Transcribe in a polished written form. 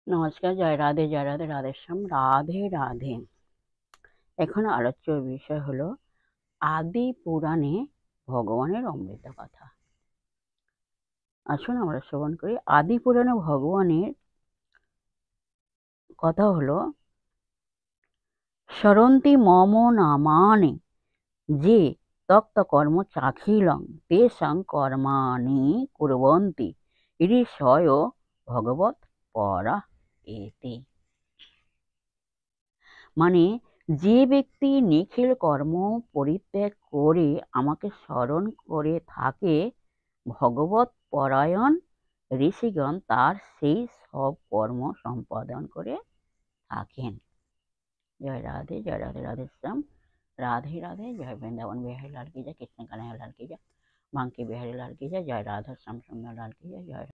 নমস্কার, জয় রাধে, রাধেশ্যাম, রাধে রাধে। এখন আলোচ্য বিষয় হলো আদি পুরাণে ভগবানের অমৃত কথা। আসুন আমরা শ্রবণ করি। আদি পুরাণে ভগবানের কথা হলো, স্মরন্তি মম নামানি যে তক্ত কর্ম চাখিলং তেষাং কর্মাণি কুর্বন্তি ঋষয় ভগবৎ পরা এতে। মানে, যে ব্যক্তি নিখিল কর্ম পরিত্যাগ করে আমাকে স্মরণ করে থাকে, ভগবৎ পরায়ণ ঋষিগণ তার সেই সব কর্ম সম্পাদন করে থাকেন। জয় রাধে, জয় রাধে, রাধেশ্যাম, রাধে রাধে। জয় বৃন্দাবন বিহারী লাল কি জয়, কৃষ্ণ কানাইয়া লাল কি জয়, বাঙ্কি বিহারী লাল কি জয়, জয় রাধা শ্যাম সুন্দর লাল কি জয়, জয়।